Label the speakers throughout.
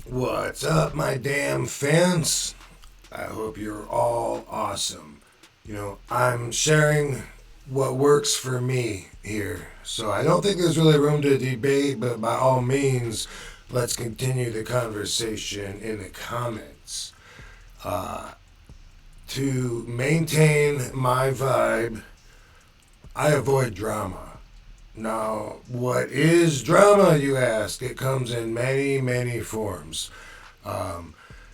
Speaker 1: What's up, my damn fans? I hope you're all awesome. I'm sharing what works for me here. So I don't think there's really room to debate, but by all means, let's continue the conversation in the comments. Uh, to maintain my vibe, I avoid drama. Now, what is drama, you ask? It comes in many, many forms. Um,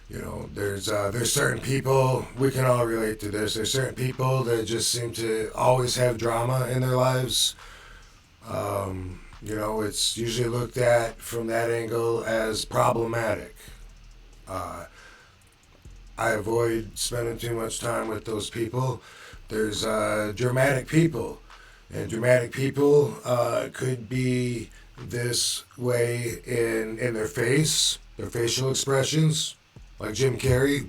Speaker 1: there's certain people we can all relate to this. There's certain people that just seem to always have drama in their lives. It's usually looked at from that angle as problematic. Uh, I avoid spending too much time with those people. There's dramatic people, and dramatic people could be this way in their facial expressions, like Jim Carrey.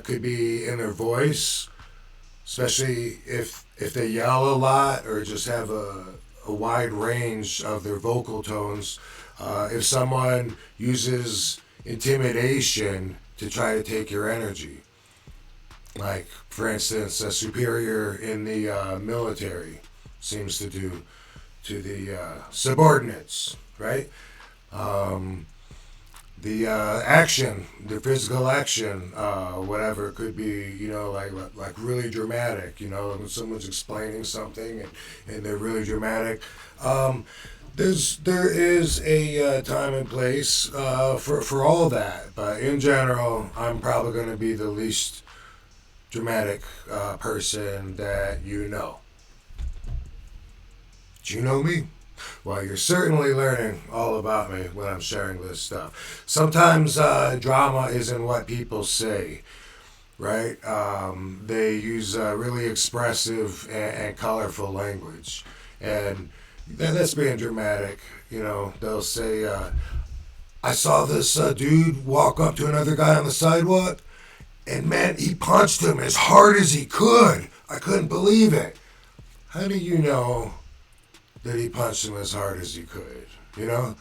Speaker 1: Could be in their voice, especially if they yell a lot or just have a wide range of their vocal tones. If someone uses intimidation to try to take your energy, like for instance, a superior in the military seems to do to the subordinates, right? Um, the physical action, whatever it could be, like really dramatic. When someone's explaining something and they're really dramatic. Um, there is a time and place for all that, but in general, I'm probably going to be the least dramatic person that you know. Do you know me? Well, you're certainly learning all about me when I'm sharing this stuff. Sometimes drama isn't what people say, right? They use really expressive and colorful language. And that's being dramatic. They'll say, I saw this dude walk up to another guy on the sidewalk, and man, he punched him as hard as he could. I couldn't believe it. How do you know that he punched him as hard as he could? You know,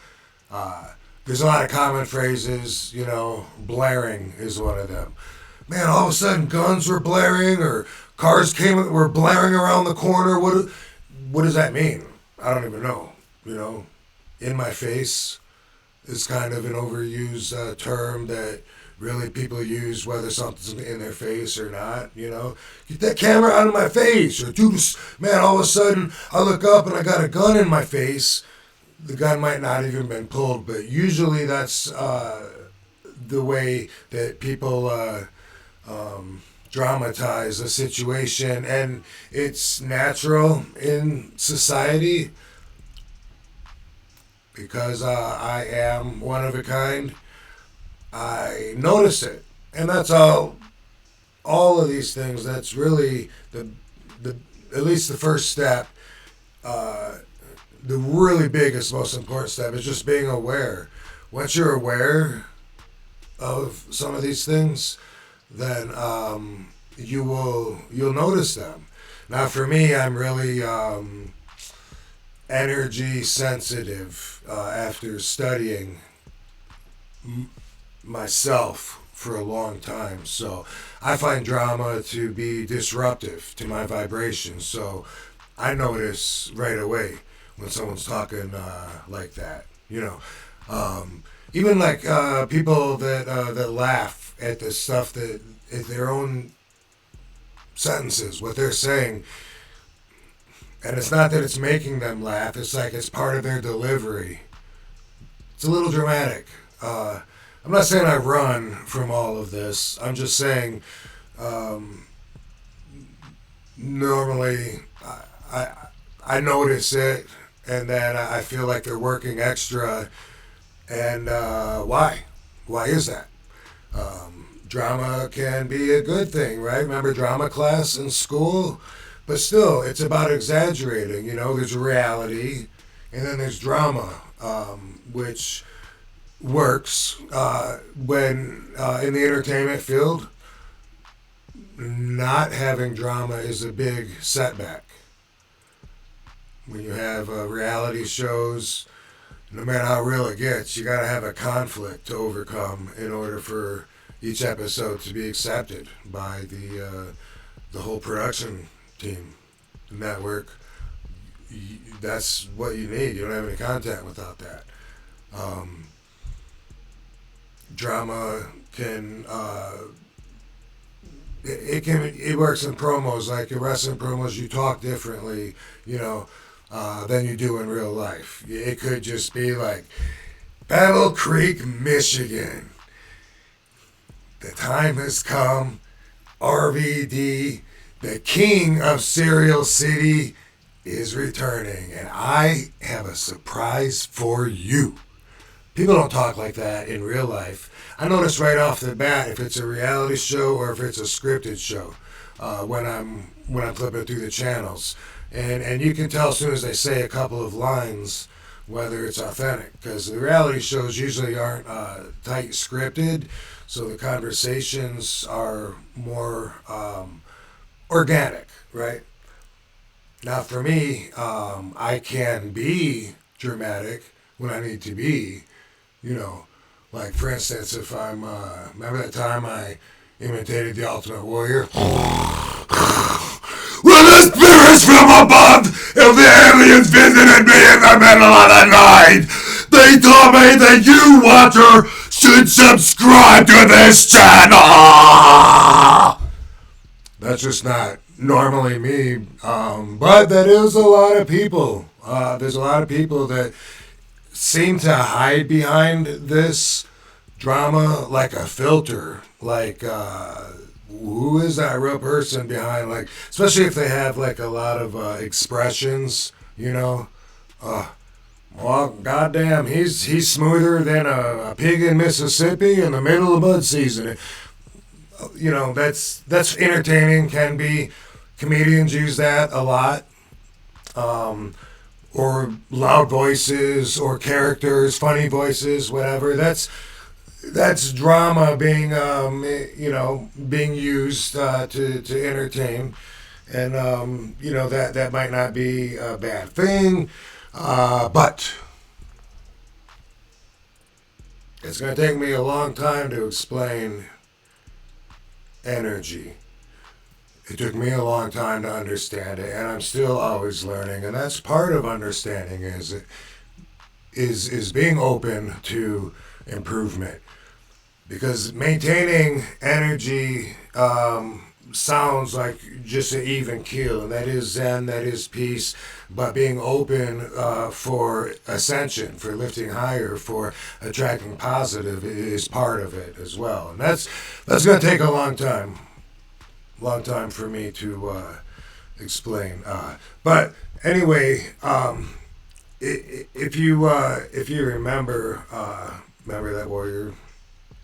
Speaker 1: uh, there's a lot of common phrases. Blaring is one of them. Man, all of a sudden guns were blaring or cars were blaring around the corner. What does that mean? I don't even know. In my face is kind of an overused term that really people use whether something's in their face or not. Get that camera out of my face, or dude, man, all of a sudden I look up and I got a gun in my face. The gun might not even been pulled, but usually that's the way that people dramatize a situation, and it's natural in society because I am one of a kind. I notice it, and that's all. All of these things. That's really the at least the first step. Uh, the really biggest, most important step is just being aware. Once you're aware of some of these things, then you'll notice them. Now, for me, I'm really energy sensitive after studying myself for a long time. So I find drama to be disruptive to my vibration. So I notice right away when someone's talking like that. Even like people that laugh at the stuff that at their own sentences, what they're saying. And it's not that it's making them laugh. It's like it's part of their delivery. It's a little dramatic. I'm not saying I run from all of this. I'm just saying, normally I I notice it, and then I feel like they're working extra. And why? Why is that? Drama can be a good thing, right? Remember drama class in school? But still, it's about exaggerating. There's reality, and then there's drama, which works when in the entertainment field. Not having drama is a big setback. When you have reality shows, no matter how real it gets, you gotta have a conflict to overcome in order for each episode to be accepted by the whole production team, network. That's what you need. You don't have any content without that. Um, Drama can it works in promos, like in wrestling promos. You talk differently, you know, than you do in real life. It could just be like, Battle Creek, Michigan. The time has come. RVD, the king of Cereal City, is returning, and I have a surprise for you. People don't talk like that in real life. I notice right off the bat if it's a reality show or if it's a scripted show when I'm flipping through the channels, and you can tell as soon as they say a couple of lines whether it's authentic, because the reality shows usually aren't tight scripted, so the conversations are more organic, right? Now for me, I can be dramatic when I need to be. You know, like for instance, if I'm, remember that time I imitated the Ultimate Warrior? When the spirits from above, if the aliens visited me in the middle of the night, they told me that you, watcher, should subscribe to this channel. That's just not normally me, but that is a lot of people. There's a lot of people that seem to hide behind this drama like a filter. Like, who is that real person behind? Like, especially if they have like a lot of expressions, you know. Well, goddamn, he's smoother than a pig in Mississippi in the middle of bud season. You know, that's entertaining. Can be. Comedians use that a lot. Or loud voices, or characters, funny voices, whatever. That's drama being being used to entertain, and that might not be a bad thing, but it's going to take me a long time to explain energy. It took me a long time to understand it, and I'm still always learning. And that's part of understanding is being open to improvement. Because maintaining energy sounds like just an even keel, and that is Zen, that is peace. But being open for ascension, for lifting higher, for attracting positive is part of it as well. And that's going to take a long time for me to explain. But anyway, if you remember that Warrior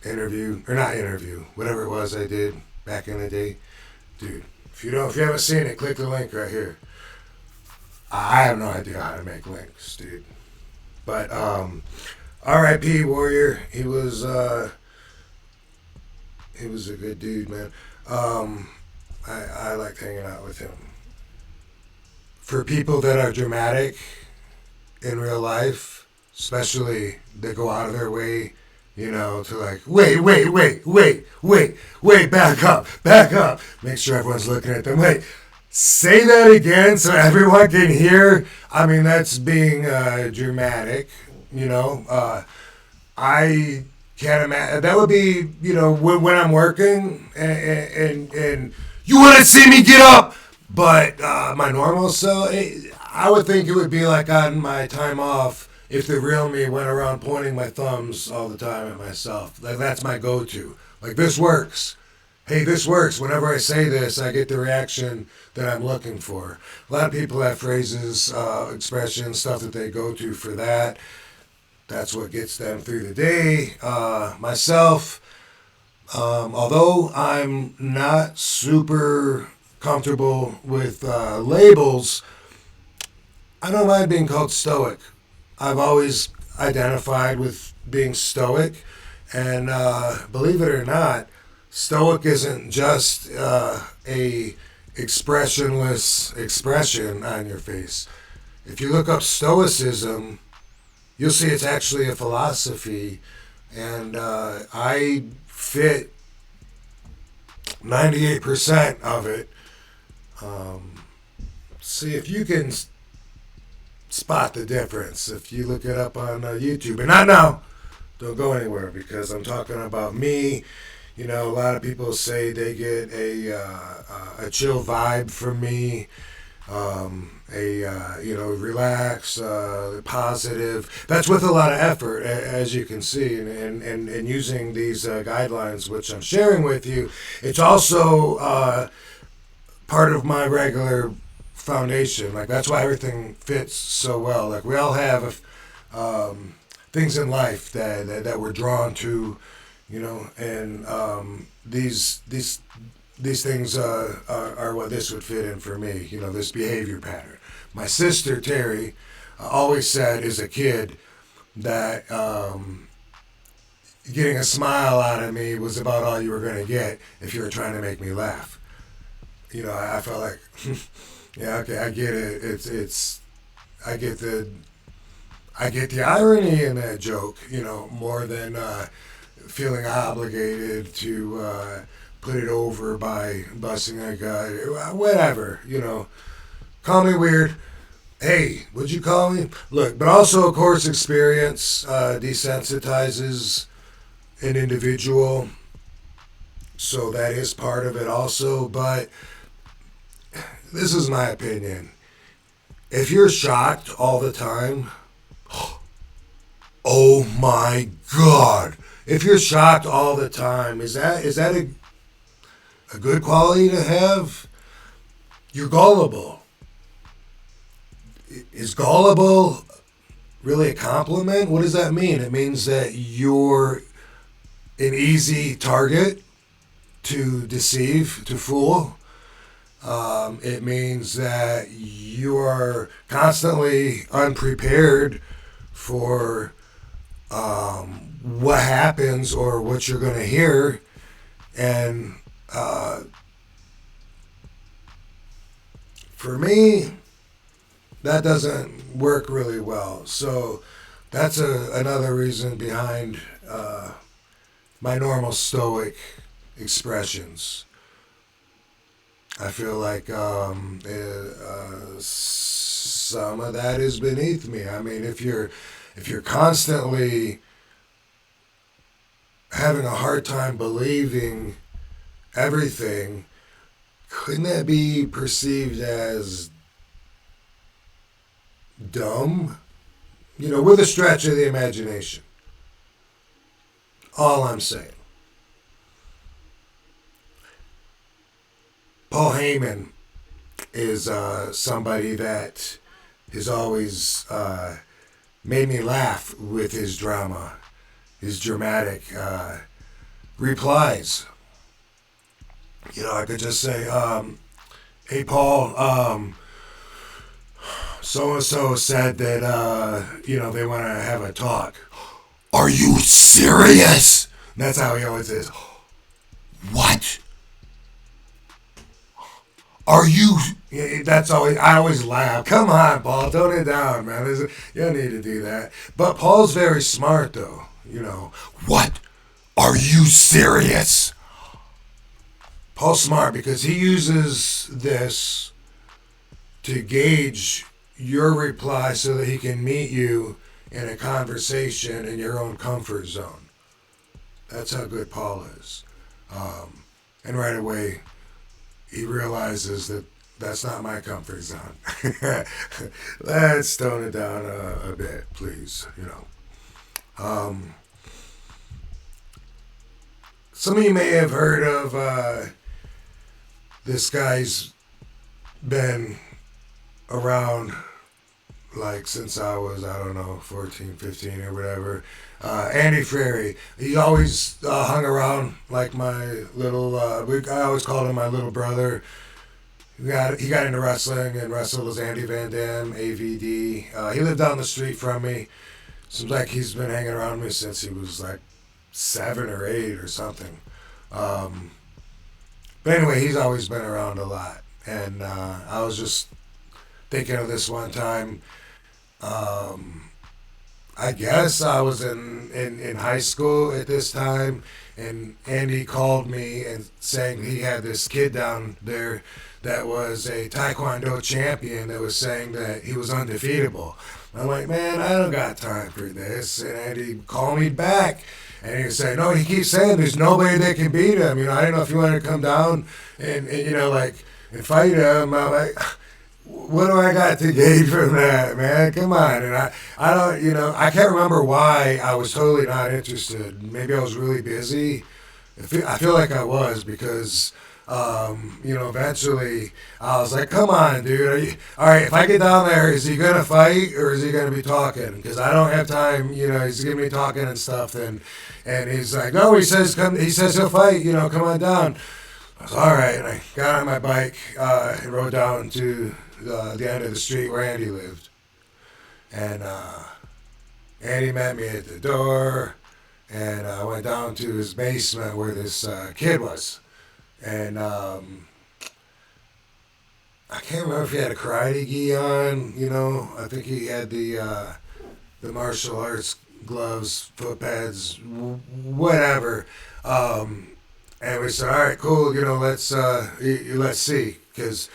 Speaker 1: interview, or not interview, whatever it was I did back in the day, dude. If you haven't seen it, click the link right here. I have no idea how to make links, dude. But R.I.P. Warrior. He was a good dude, man. I liked hanging out with him. For people that are dramatic in real life, especially that go out of their way, to like, wait, back up. Make sure everyone's looking at them. Wait, say that again so everyone can hear. I mean, that's being dramatic, I can't imagine. That would be, when I'm working and you want to see me get up, but my normal self, I would think it would be like on my time off if the real me went around pointing my thumbs all the time at myself. Like, that's my go-to. Like, this works. Hey, this works. Whenever I say this, I get the reaction that I'm looking for. A lot of people have phrases, expressions, stuff that they go to for that. That's what gets them through the day. Myself, although I'm not super comfortable with labels, I don't mind being called stoic. I've always identified with being stoic, and believe it or not, stoic isn't just a expressionless expression on your face. If you look up Stoicism, you'll see it's actually a philosophy, and I fit 98% of it. See if you can spot the difference. If you look it up on YouTube, and not now, don't go anywhere because I'm talking about me. You know, a lot of people say they get a chill vibe from me, relax, positive. That's with a lot of effort, as you can see, and using these guidelines, which I'm sharing with you. It's also part of my regular foundation. Like that's why everything fits so well. Like we all have things in life that we're drawn to, you know, and these things are what this would fit in for me. You know, this behavior pattern. My sister Terry always said as a kid that getting a smile out of me was about all you were going to get if you were trying to make me laugh. You know, I felt like, yeah, okay, I get it. I get the irony in that joke. You know, more than feeling obligated to put it over by busting a guy, whatever. You know, call me weird. Hey, would you call me? Look, but also, of course, experience desensitizes an individual, so that is part of it also. But this is my opinion. If you're shocked all the time, oh my God! If you're shocked all the time, is that a good quality to have? You're gullible. Is gullible really a compliment? What does that mean? It means that you're an easy target to deceive, to fool. It means that you are constantly unprepared for what happens or what you're going to hear. And for me, that doesn't work really well. So that's another reason behind my normal stoic expressions. I feel like some of that is beneath me. I mean, if you're constantly having a hard time believing everything, couldn't that be perceived as dumb? You know, with a stretch of the imagination. All I'm saying. Paul Heyman is somebody that has always made me laugh with his drama, his dramatic replies. You know, I could just say, hey, Paul, so-and-so said that, they want to have a talk. Are you serious? That's how he always is. What? Are you? That's always. I always laugh. Come on, Paul, tone it down, man. You don't need to do that. But Paul's very smart, though. You know. What? Are you serious? Paul's smart because he uses this to gauge your reply so that he can meet you in a conversation in your own comfort zone. That's how good Paul is. And right away, he realizes that that's not my comfort zone. Let's tone it down a bit, please. Some of you may have heard of this guy's been around like since I was, 14, 15 or whatever. Andy Frary. He always hung around like my little, I always called him my little brother. He got into wrestling and wrestled as Andy Van Dam, AVD. He lived down the street from me. Seems like he's been hanging around me since he was like 7 or 8 or something. But anyway, he's always been around a lot. And I was just thinking of this one time. I guess I was in high school at this time, and Andy called me and saying he had this kid down there that was a taekwondo champion that was saying that he was undefeatable. I'm like, man, I don't got time for this. And Andy called me back, and he was saying, no, he keeps saying there's nobody that can beat him. I don't know if you want to come down and fight him. I'm like, what do I got to gain from that, man? Come on. And I don't, I can't remember why I was totally not interested. Maybe I was really busy. I feel like I was because, eventually I was like, come on, dude. All right, if I get down there, is he going to fight or is he going to be talking? Because I don't have time, he's going to be talking and stuff. And he's like, no, he says he'll fight, come on down. I was all right. And I got on my bike and rode down to the end of the street where Andy lived. And Andy met me at the door, and I went down to his basement where this kid was. And I can't remember if he had a karate gi on, I think he had the martial arts gloves, foot pads, whatever. And we said, all right, cool, let's see. Because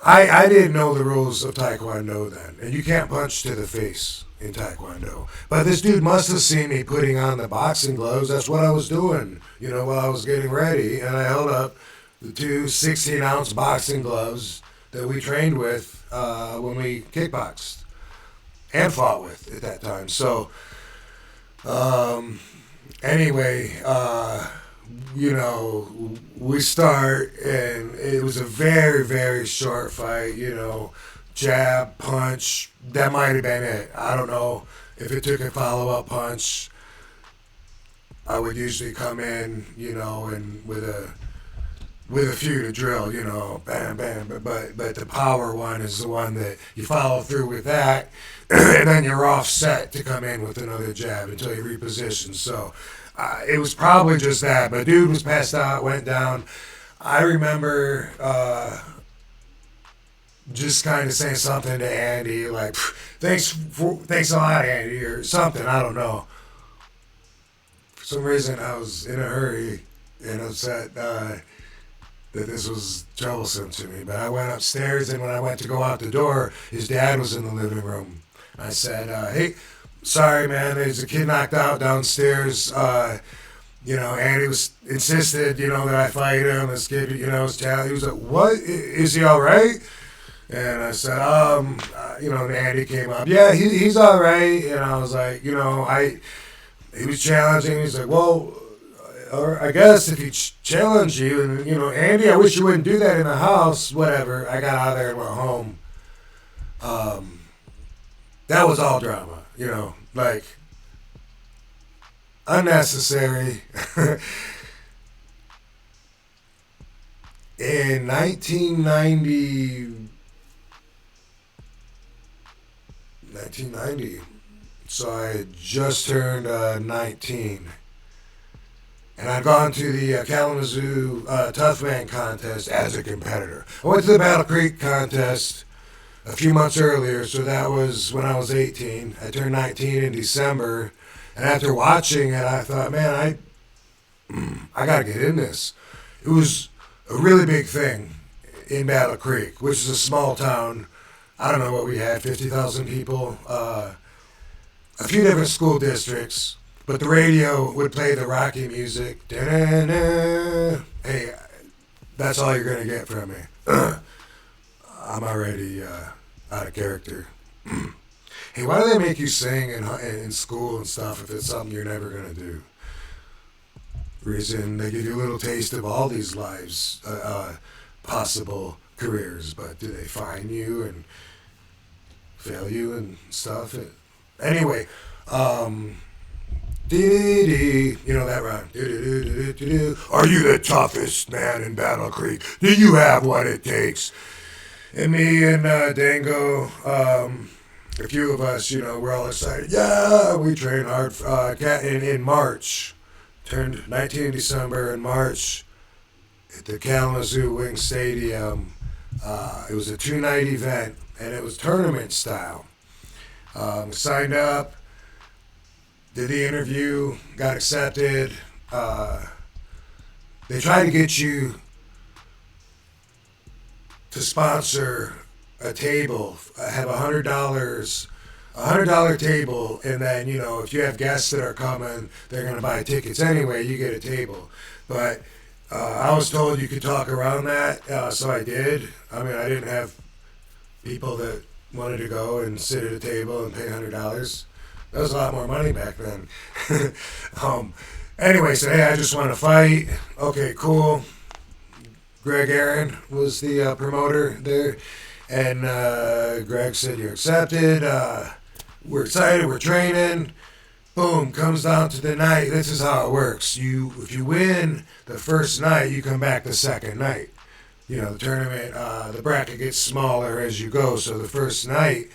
Speaker 1: I didn't know the rules of Taekwondo then. And you can't punch to the face in Taekwondo. But this dude must have seen me putting on the boxing gloves. That's what I was doing, while I was getting ready. And I held up the two 16-ounce boxing gloves that we trained with when we kickboxed and fought with at that time. So, anyway, we start, and it was a very, very short fight, jab, punch. That might have been it. I don't know if it took a follow-up punch. I would usually come in, and with a few to drill, bam, bam. But the power one is the one that you follow through with that, and then you're off set to come in with another jab until you reposition. So it was probably just that. But dude was passed out, went down. I remember just kind of saying something to Andy, like, thanks a lot, Andy, or something. I don't know. For some reason, I was in a hurry and upset that this was troublesome to me. But I went upstairs, and when I went to go out the door, his dad was in the living room. I said, hey, sorry, man, there's a kid knocked out downstairs. Andy was insisted, that I fight him. This kid, was challenged. He was like, what? Is he all right? And I said, and Andy came up. Yeah, he's all right. And I was like, he was challenging. He's like, well, or I guess if he challenged you, and, Andy, I wish you wouldn't do that in the house, whatever. I got out of there and went home. That was all drama, like unnecessary. In 1990, so I had just turned 19. And I'd gone to the Kalamazoo Tough Man contest as a competitor. I went to the Battle Creek contest a few months earlier, so that was when I was 18. I turned 19 in December, and after watching it, I thought, man, I got to get in this. It was a really big thing in Battle Creek, which is a small town. I don't know what we had, 50,000 people, a few different school districts, but the radio would play the Rocky music. Da-da-da. Hey, that's all you're going to get from me. I'm already out of character. Hey, why do they make you sing in school and stuff if it's something you're never going to do? Reason they give you a little taste of all these lives, possible careers, but do they fine you and fail you and stuff? Anyway, dee-dee-dee, that rhyme. Dee-dee-dee-dee-dee-dee. Are you the toughest man in Battle Creek? Do you have what it takes? And me and Dango, a few of us, we're all excited. Yeah, we trained hard in March. Turned 19 December in March at the Kalamazoo Wing Stadium. It was a 2-night event, and it was tournament style. Signed up, did the interview, got accepted. They try to get you to sponsor a table, have $100 table, and then if you have guests that are coming, they're gonna buy tickets anyway. You get a table, but I was told you could talk around that, so I did. I mean, I didn't have people that wanted to go and sit at a table and pay $100. That was a lot more money back then. Anyway, so hey, I just want to fight. Okay, cool. Greg Aaron was the promoter there, and Greg said you're accepted. We're excited. We're training. Boom, comes down to the night. This is how it works. If you win the first night, you come back the second night. The tournament, the bracket gets smaller as you go. So the first night,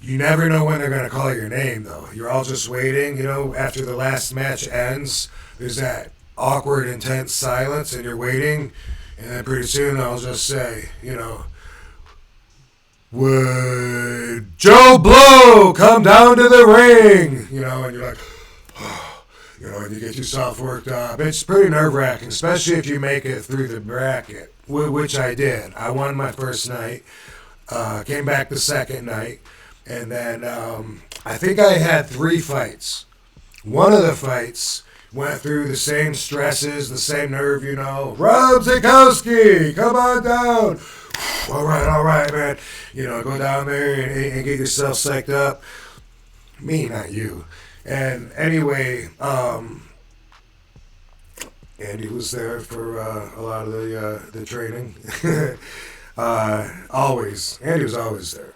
Speaker 1: you never know when they're going to call your name, though. You're all just waiting. After the last match ends, there's that awkward, intense silence, and you're waiting. And then pretty soon they'll just say, would Joe Blow come down to the ring? And you're like, and you get yourself worked up. It's pretty nerve-wracking, especially if you make it through the bracket, which I did. I won my first night, came back the second night, and then I think I had 3 fights. One of the fights went through the same stresses, the same nerve, Rob Zikowski, come on down. All right, man. Go down there and get yourself psyched up. Me, not you. And anyway, Andy was there for a lot of the training. Always. Andy was always there.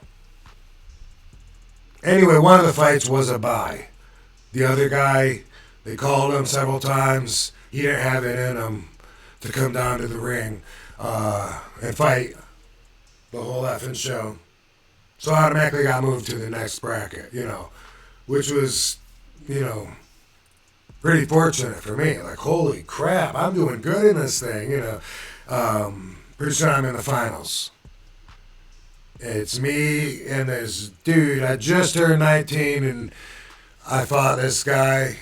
Speaker 1: Anyway, one of the fights was a bye. The other guy, they called him several times. He didn't have it in him to come down to the ring and fight the whole effing show. So I automatically got moved to the next bracket, which was, pretty fortunate for me. Like, holy crap, I'm doing good in this thing, Pretty soon I'm in the finals. It's me and this dude. I just turned 19 and I fought this guy,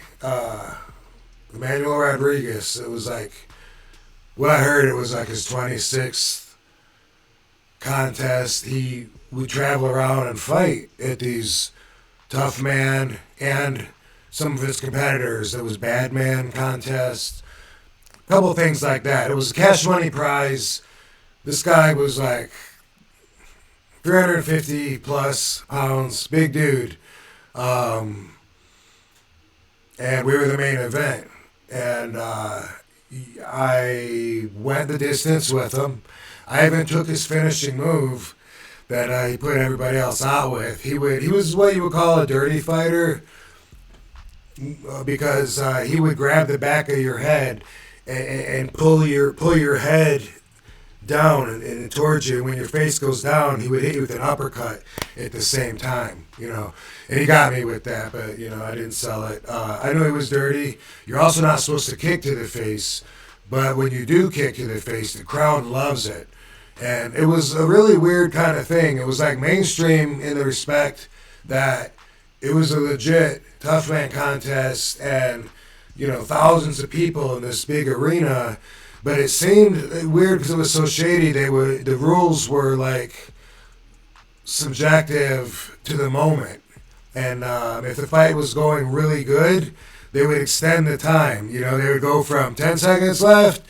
Speaker 1: Emmanuel Rodriguez. It was like, what I heard, it was like his 26th contest. He would travel around and fight at these tough man and some of his competitors. It was bad man contests, a couple of things like that. It was a cash money prize. This guy was like 350 plus pounds, big dude. And we were the main event. And I went the distance with him. I even took his finishing move that he put everybody else out with. He was what you would call a dirty fighter, because he would grab the back of your head and pull your head down and towards you. When your face goes down, he would hit you with an uppercut at the same time, And he got me with that, but, I didn't sell it. I knew he was dirty. You're also not supposed to kick to the face, but when you do kick to the face, the crowd loves it. And it was a really weird kind of thing. It was like mainstream in the respect that it was a legit tough man contest and, thousands of people in this big arena. But it seemed weird because it was so shady. The rules were like subjective to the moment. And if the fight was going really good, they would extend the time. They would go from 10 seconds left,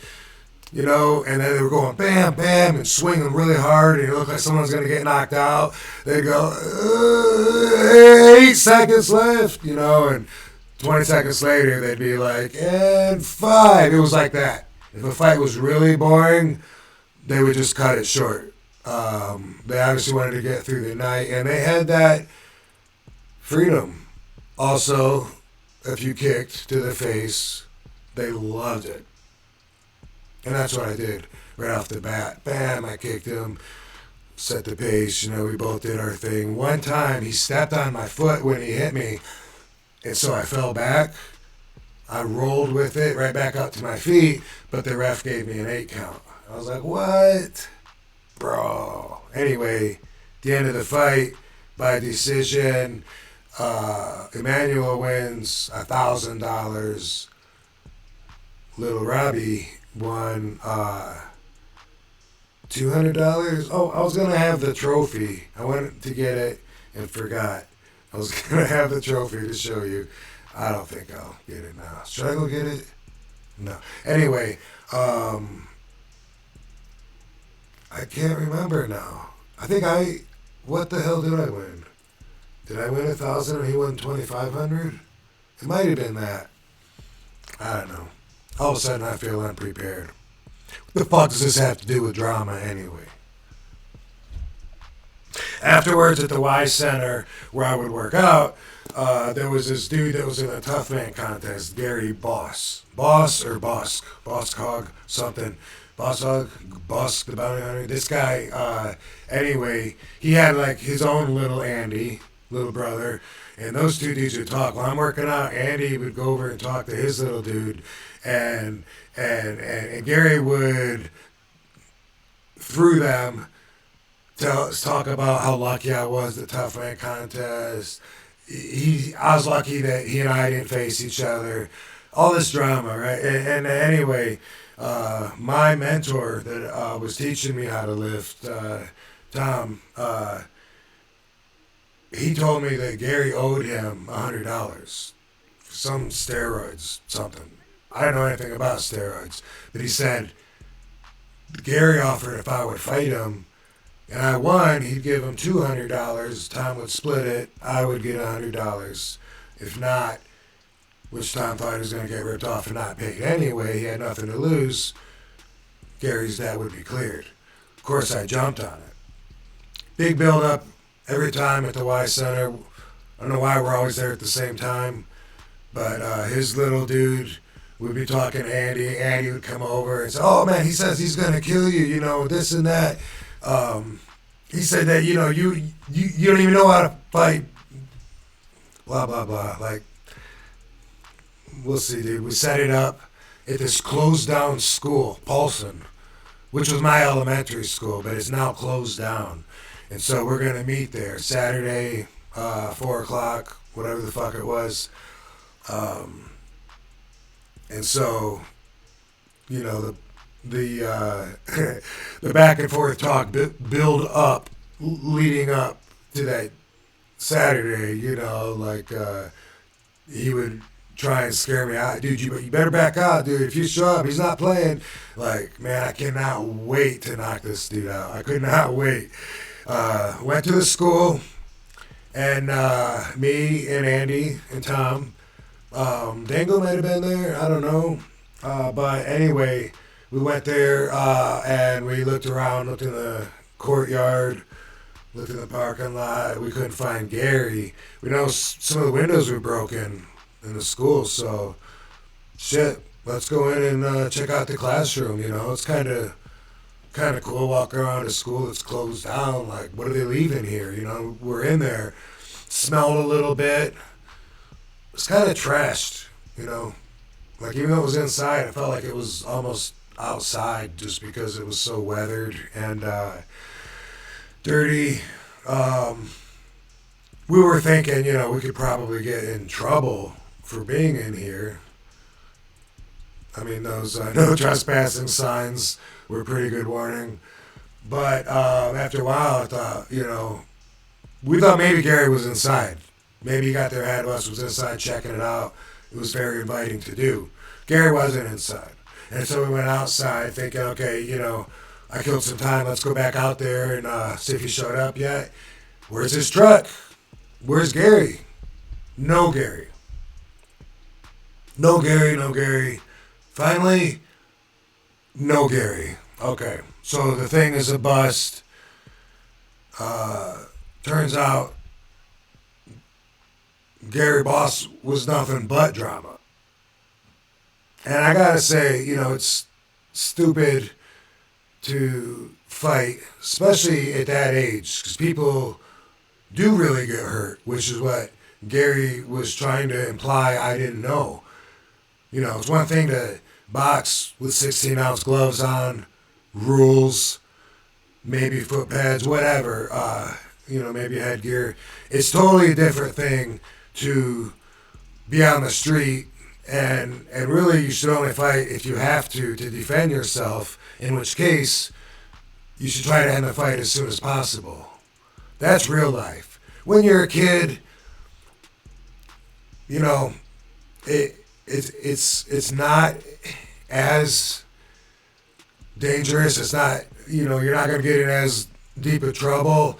Speaker 1: and then they were going bam, bam, and swinging really hard, and it looked like someone's going to get knocked out. They'd go, 8 seconds left, and 20 seconds later, they'd be like, and 5. It was like that. If a fight was really boring, they would just cut it short. They obviously wanted to get through the night, and they had that freedom. Also, if you kicked to the face, they loved it. And that's what I did right off the bat. Bam, I kicked him, set the pace, we both did our thing. One time, he stepped on my foot when he hit me, and so I fell back. I rolled with it right back up to my feet, but the ref gave me an 8 count. I was like, what? Bro. Anyway, the end of the fight, by decision, Emmanuel wins $1,000. Little Robbie won $200. Oh, I was gonna have the trophy. I went to get it and forgot. I was gonna have the trophy to show you. I don't think I'll get it now. Should I go get it? No. Anyway, I can't remember now. What the hell did I win? Did I win 1,000 and he won 2,500? It might have been that. I don't know. All of a sudden I feel unprepared. What the fuck does this have to do with drama anyway? Afterwards at the Y Center where I would work out, there was this dude that was in a tough man contest, Gary Boss. Boss or Bosk? Bosk Hog? Something. Boss Hog? Bosk the Bounty Hunter? This guy, anyway, he had like his own little Andy, little brother, and those two dudes would talk. While I'm working out, Andy would go over and talk to his little dude, and Gary would, through them, talk about how lucky I was at the Tough Man contest. I was lucky that he and I didn't face each other. All this drama, right? And anyway, my mentor that was teaching me how to lift, Tom, he told me that Gary owed him $100 for some steroids, something. I don't know anything about steroids, but he said Gary offered if I would fight him, and I won, he'd give him $200. Tom would split it. I would get $100. If not, which Tom thought he was going to get ripped off and not paid anyway, he had nothing to lose, Gary's debt would be cleared. Of course, I jumped on it. Big build-up every time at the Y Center. I don't know why we're always there at the same time, but his little dude would be talking to Andy. Andy would come over and say, oh, man, he says he's going to kill you, you know, this and that. He said that, you know, you don't even know how to fight, blah, blah, blah. Like, we'll see, dude. We set it up at this closed down school, Paulson, which was my elementary school, but it's now closed down. And so we're going to meet there Saturday, 4 o'clock, whatever the fuck it was. And so, you know, the back and forth talk build up, leading up to that Saturday, you know, like he would try and scare me out. Dude, you better back out, dude. If you show up, he's not playing. Like, man, I cannot wait to knock this dude out. I could not wait. Went to the school, and me and Andy and Tom, Dango might have been there, I don't know. But anyway, we went there and we looked around, looked in the courtyard, looked in the parking lot. We couldn't find Gary. We know some of the windows were broken in the school, so shit, let's go in and check out the classroom. You know, it's kind of cool walking around a school that's closed down. Like, what are they leaving here? You know, we're in there. Smelled a little bit. It's kind of trashed, you know. Like, even though it was inside, I felt like it was almost outside just because it was so weathered and dirty. We were thinking, you know, we could probably get in trouble for being in here. I mean, those no trespassing signs were a pretty good warning. But after a while, I thought, you know, we thought maybe Gary was inside. Maybe he got there ahead of us, was inside checking it out. It was very inviting to do. Gary wasn't inside. And so we went outside thinking, okay, you know, I killed some time. Let's go back out there and see if he showed up yet. Where's his truck? Where's Gary? No Gary. No Gary, no Gary. Finally, no Gary. Okay, so the thing is a bust. Turns out Gary Boss was nothing but drama. And I gotta say, you know, it's stupid to fight, especially at that age, because people do really get hurt, which is what Gary was trying to imply I didn't know. You know, it's one thing to box with 16-ounce gloves on, rules, maybe foot pads, whatever. maybe headgear. It's totally a different thing to be on the street, and really you should only fight if you have to defend yourself, in which case you should try to end the fight as soon as possible. That's real life. When you're a kid, it's not as dangerous. It's not, you're not going to get in as deep of trouble,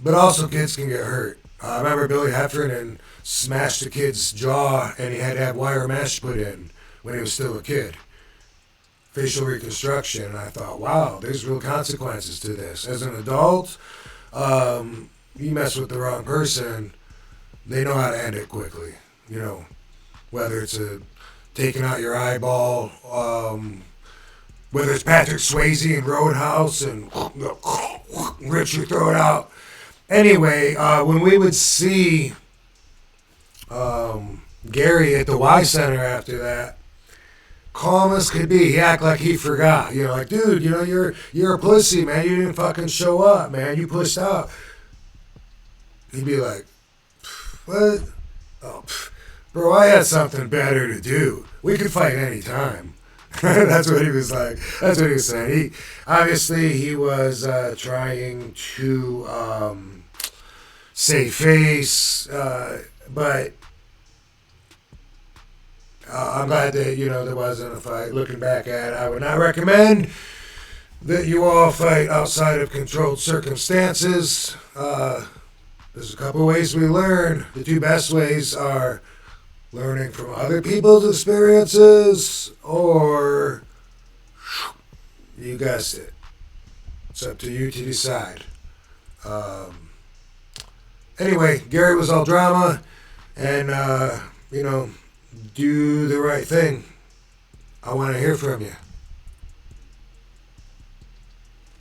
Speaker 1: but also kids can get hurt. I remember Billy Heffernan smashed a kid's jaw, and he had to have wire mesh put in when he was still a kid. Facial reconstruction, and I thought, wow, there's real consequences to this. As an adult, you mess with the wrong person, they know how to end it quickly. Whether it's taking out your eyeball, whether it's Patrick Swayze in Roadhouse and rips your throat out. Anyway, when we would see Gary at the Y Center after that, calm as could be. He act like he forgot. Like, dude, you're a pussy, man. You didn't fucking show up, man. You pushed out. He'd be like, what? Oh, bro, I had something better to do. We could fight any time. That's what he was like. That's what he was saying. He was trying to save face, but I'm glad that there wasn't a fight. Looking back at it, I would not recommend that you all fight outside of controlled circumstances. There's a couple ways we learn. The two best ways are learning from other people's experiences, or you guessed it. It's up to you to decide. Anyway, Gary was all drama, and do the right thing. I want to hear from you.